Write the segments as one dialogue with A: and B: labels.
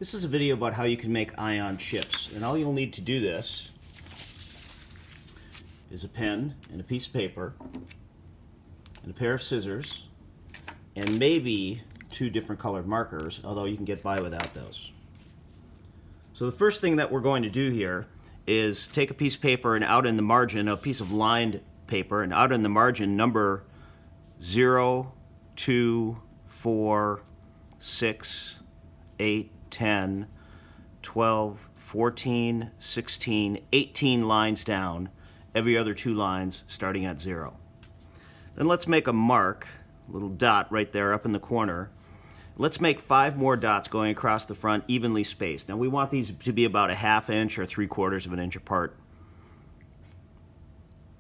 A: This is a video about how you can make ion chips, and all you'll need to do this is a pen and a piece of paper and a pair of scissors and maybe 2 different colored markers, although you can get by without those. So the first thing that we're going to do here is take a piece of paper and out in the margin, a piece of lined paper, and out in the margin number 0, 2, 4, 6, 8, 10, 12, 14, 16, 18 lines down, every other 2 lines starting at 0. Then let's make a mark, a little dot right there up in the corner. Let's make 5 more dots going across the front, evenly spaced. Now we want these to be about a 1/2 inch or 3/4 of an inch apart.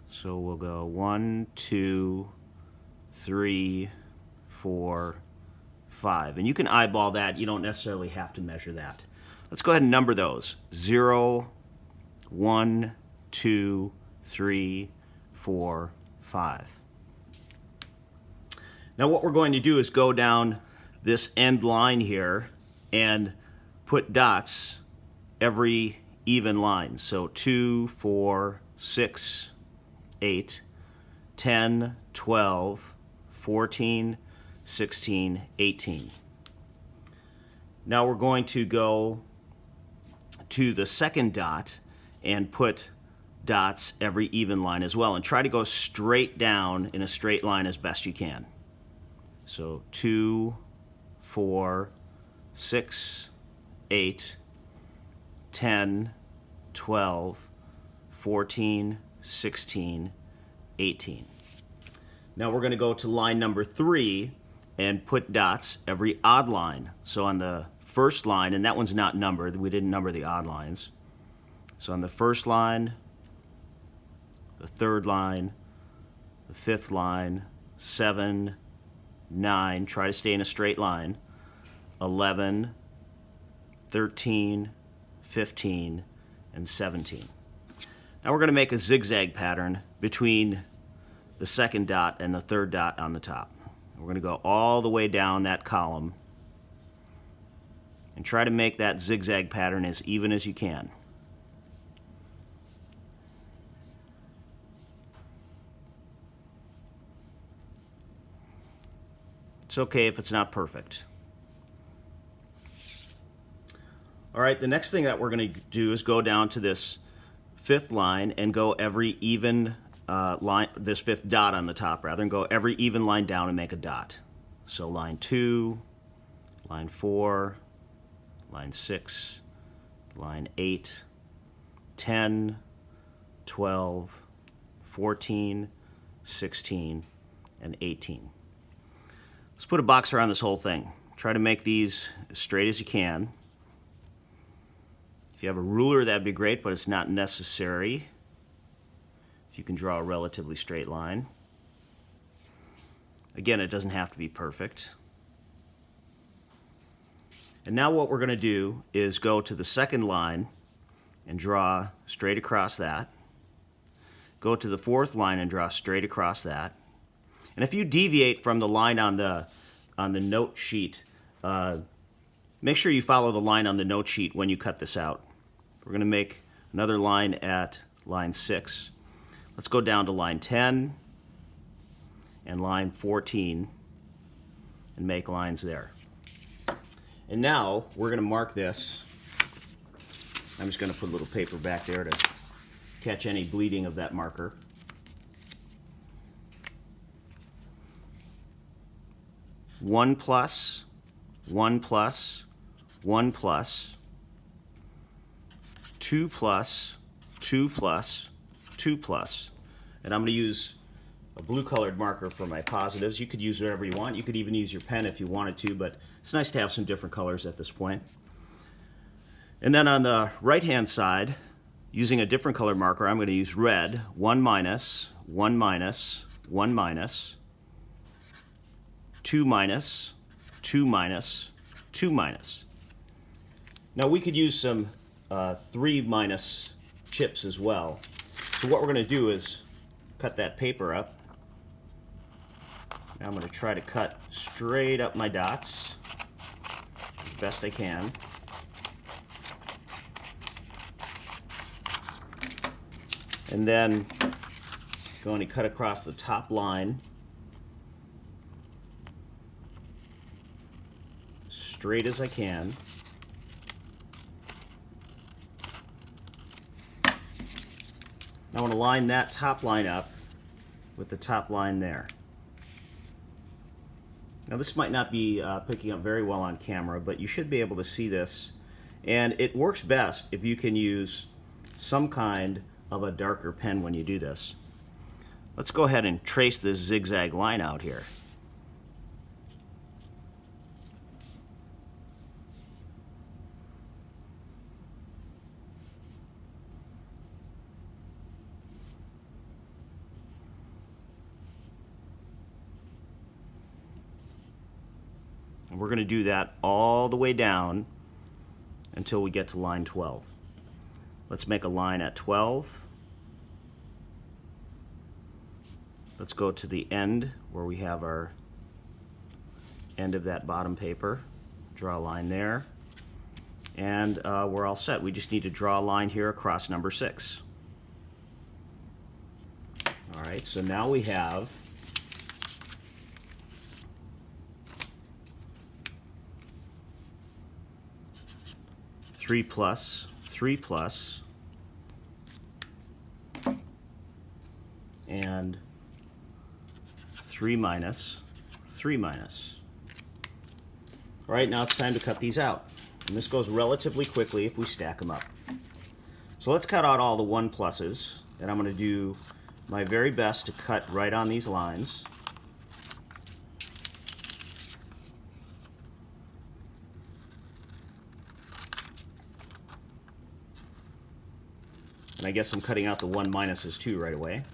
A: So we'll go 1, 2, 3, 4, 5. And you can eyeball that. You don't necessarily have to measure that. Let's go ahead and number those. 0, 1, 2, 3, 4, 5. Now what we're going to do is go down this end line here and put dots every even line. So 2, 4, 6, 8, 10, 12, 14, 16, 18. Now we're going to go to the second dot and put dots every even line as well, and try to go straight down in a straight line as best you can. So 2, 4, 6, 8, 10, 12, 14, 16, 18. Now we're going to go to line number 3 and put dots every odd line. So on the first line, and that one's not numbered, we didn't number the odd lines. So on the first line, the third line, the 5th line, 7, 9, try to stay in a straight line, 11, 13, 15, and 17. Now we're going to make a zigzag pattern between the second dot and the third dot on the top. We're going to go all the way down that column and try to make that zigzag pattern as even as you can. It's okay if it's not perfect. All right, the next thing that we're going to do is go down to this 5th line and go every even line, this 5th dot on the top rather, and go every even line down and make a dot. So line 2, line 4, line 6, line 8, 10, 12, 14, 16, and 18. Let's put a box around this whole thing. Try to make these as straight as you can. If you have a ruler, that'd be great, but it's not necessary if you can draw a relatively straight line. Again, it doesn't have to be perfect. And now what we're going to do is go to the second line and draw straight across that. Go to the 4th line and draw straight across that. And if you deviate from the line on the note sheet, make sure you follow the line on the note sheet when you cut this out. We're going to make another line at line 6. Let's go down to line 10 and line 14 and make lines there. And now we're going to mark this. I'm just going to put a little paper back there to catch any bleeding of that marker. One plus, 1 plus, 1 plus, 2 plus, 2 plus, 2 plus. And I'm going to use a blue colored marker for my positives. You could use whatever you want. You could even use your pen if you wanted to, but it's nice to have some different colors at this point. And then on the right hand side, using a different color marker, I'm going to use red. 1 minus, 1 minus, 1 minus, 2 minus, 2 minus, 2 minus. Now we could use some 3 minus chips as well. So what we're going to do is cut that paper up. Now I'm going to try to cut straight up my dots as best I can. And then going to cut across the top line straight as I can. I want to line that top line up with the top line there. Now this might not be picking up very well on camera, but you should be able to see this. And it works best if you can use some kind of a darker pen when you do this. Let's go ahead and trace this zigzag line out here. And we're going to do that all the way down until we get to line 12. Let's make a line at 12. Let's go to the end where we have our end of that bottom paper. Draw a line there. And we're all set. We just need to draw a line here across number 6. All right, so now we have three plus, 3 plus, and 3 minus, 3 minus. All right, now it's time to cut these out. And this goes relatively quickly if we stack them up. So let's cut out all the 1 pluses, and I'm going to do my very best to cut right on these lines. And I guess I'm cutting out the 1 minuses too right away.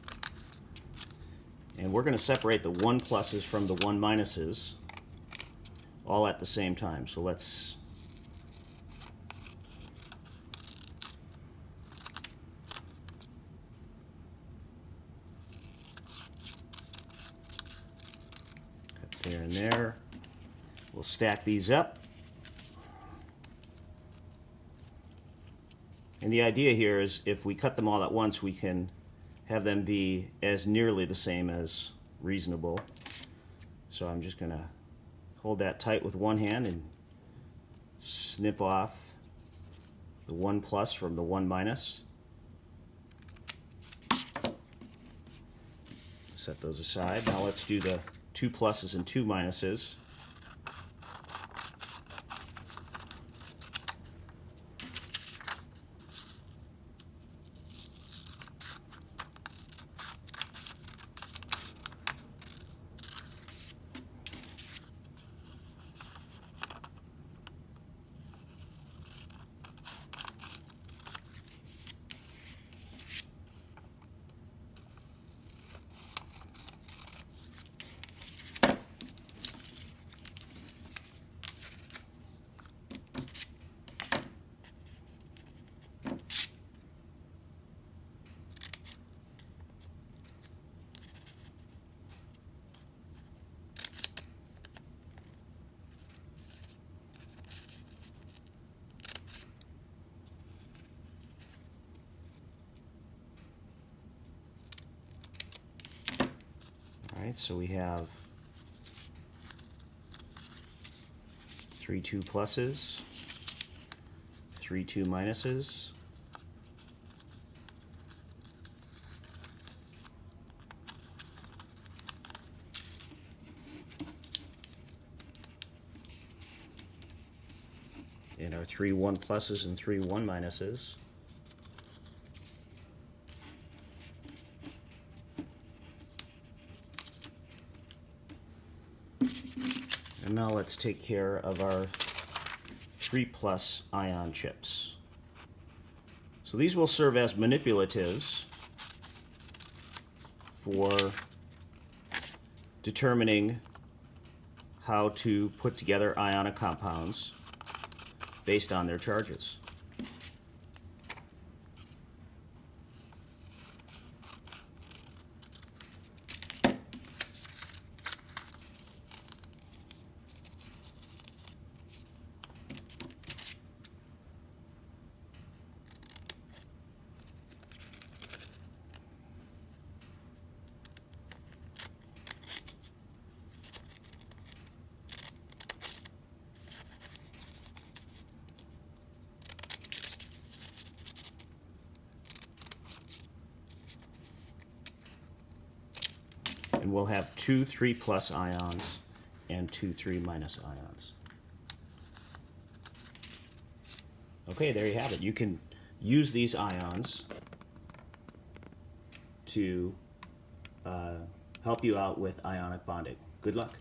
A: And we're going to separate the 1 pluses from the 1 minuses all at the same time. So let's cut there and there. We'll stack these up. And the idea here is if we cut them all at once, we can have them be as nearly the same as reasonable. So I'm just going to hold that tight with one hand and snip off the 1 plus from the 1 minus. Set those aside. Now let's do the 2 pluses and 2 minuses. Alright, so we have 3 2 pluses, 3 2 minuses, and our 3 1 pluses and 3 1 minuses. And now let's take care of our 3 plus ion chips. So these will serve as manipulatives for determining how to put together ionic compounds based on their charges. And we'll have 2 3 plus ions and 2 3 minus ions. Okay, there you have it. You can use these ions to help you out with ionic bonding. Good luck.